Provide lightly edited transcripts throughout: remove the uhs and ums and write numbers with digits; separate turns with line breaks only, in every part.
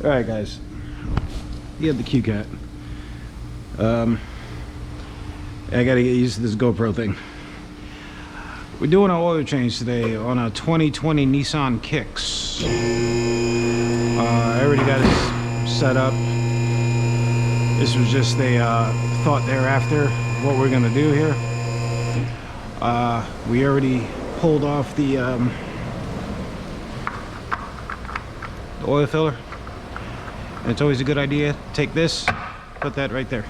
All right, guys. You have the Q-Cat. I gotta get used to this GoPro thing. We're doing an oil change today on a 2020 Nissan Kicks. I already got it set up. This was just a thought thereafter what we're gonna do here. We already pulled off the oil filler. And it's always a good idea to take this, put that right there,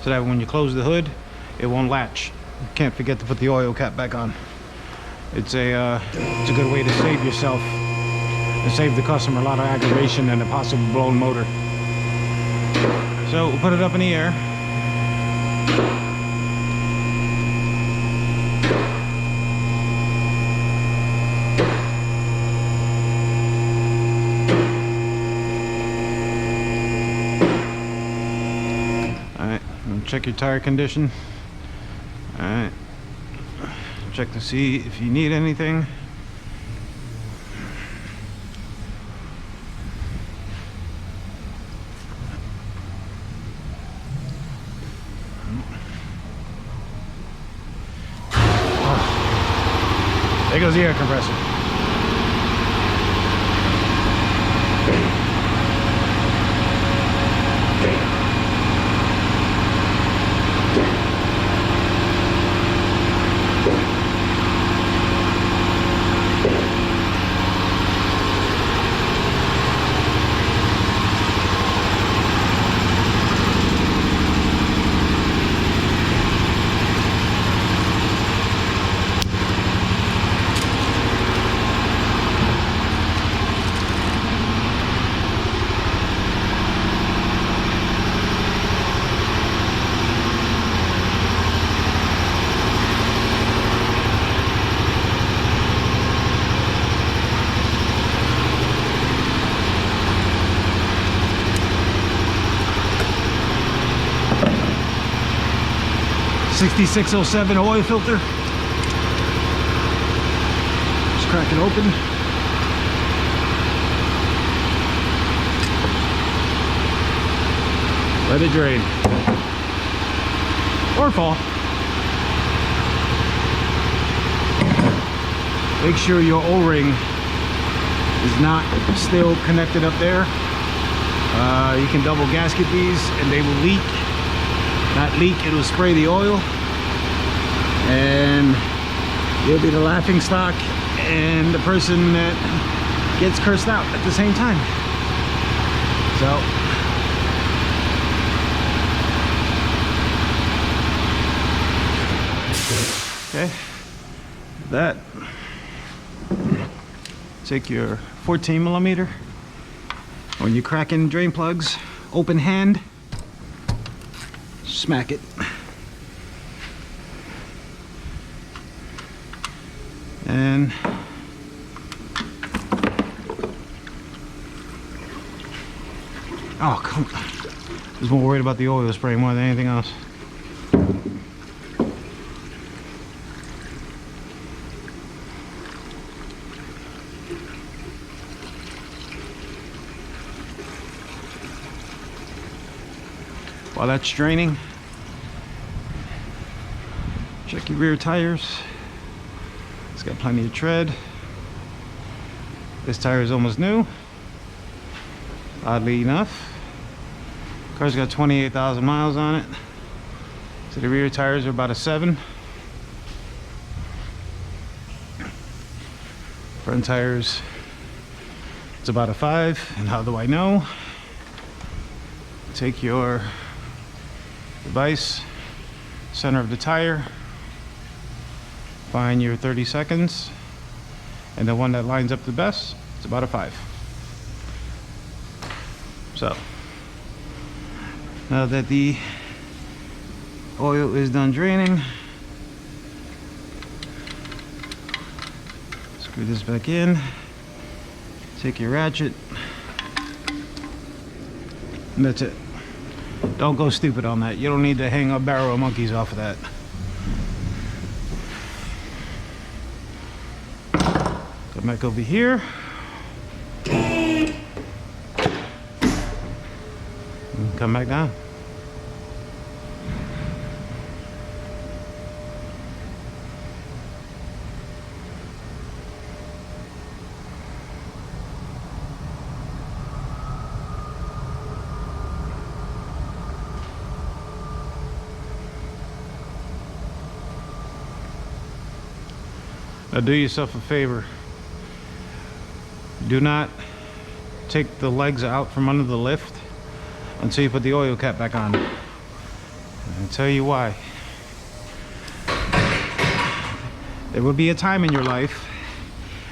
so that when you close the hood, it won't latch. You can't forget to put the oil cap back on. It's a good way to save yourself and save the customer a lot of aggravation and a possible blown motor. So we'll put it up in the air. Check your tire condition. Alright. Check to see if you need anything. Oh. There goes the air compressor. '6607 oil filter. Just crack it open. Let it drain. Or fall. Make sure your O-ring is not still connected up there. You can double gasket these and they will leak. Not leak, it'll spray the oil. And you'll be the laughing stock and the person that gets cursed out at the same time. So okay, that, take your 14mm when you crack in drain plugs, open hand, smack it. And oh, come on. I was more worried about the oil spray more than anything else. While that's draining, check your rear tires. It's got plenty of tread. This tire is almost new, oddly enough. Car's got 28,000 miles on it. So the rear tires are about a 7. Front tires, it's about a 5. And how do I know? Take your device, center of the tire, find your 30 seconds, and the one that lines up the best, it's about a 5. So now that the oil is done draining, screw this back in, take your ratchet, and that's it. Don't go stupid on that. You don't need to hang a barrel of monkeys off of that. Come back over here. come back down. Now do yourself a favor. Do not take the legs out from under the lift until you put the oil cap back on. I'll tell you why. There will be a time in your life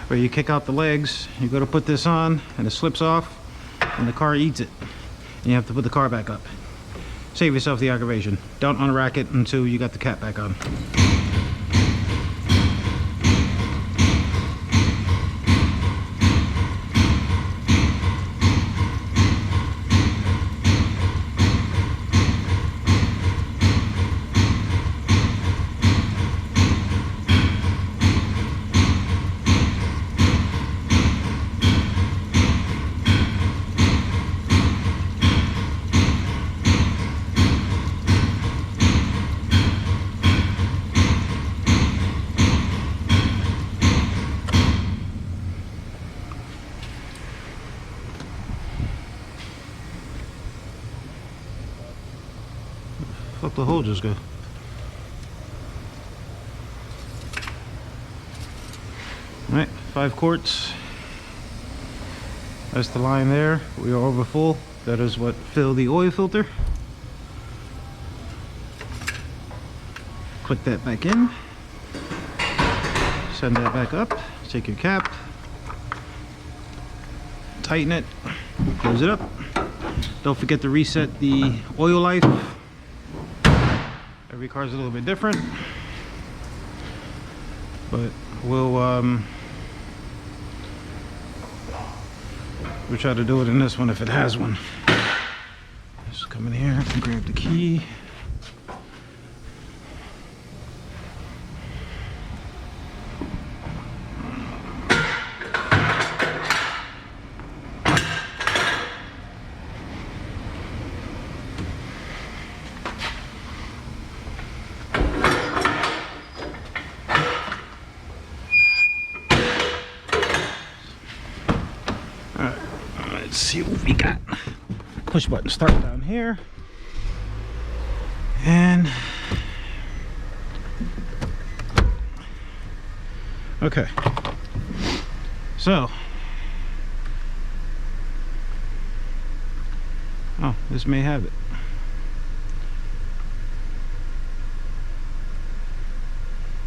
where you kick out the legs, you go to put this on, and it slips off, and the car eats it. And you have to put the car back up. Save yourself the aggravation. Don't unrack it until you got the cap back on. Fuck the hole just go. Alright, 5 quarts. That's the line there. We are over full. That is what filled the oil filter. Click that back in. Send that back up. Take your cap. Tighten it. Close it up. Don't forget to reset the oil life. Every car is a little bit different, but we'll try to do it in this one if it has one. Just come in here and grab the key. Let's see what we got. Push button start down here. And okay. So oh, this may have it.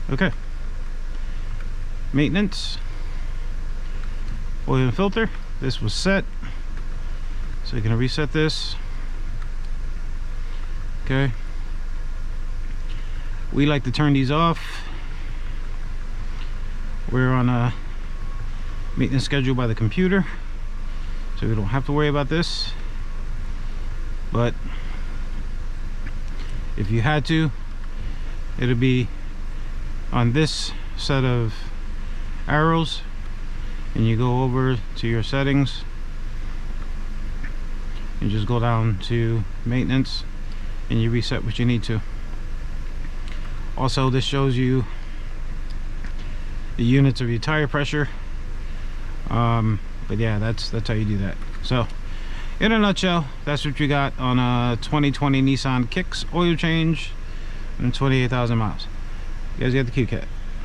Okay. Maintenance. Oil and filter. This was set. So you're gonna reset this. Okay. We like to turn these off. We're on a maintenance schedule by the computer, so we don't have to worry about this. But if you had to, it'll be on this set of arrows, and you go over to your settings and just go down to maintenance and you reset what you need to. Also, this shows you the units of your tire pressure, but yeah, that's how you do that. So in a nutshell, that's what you got on a 2020 Nissan Kicks oil change and 28,000 miles. You guys got the Q-Cat.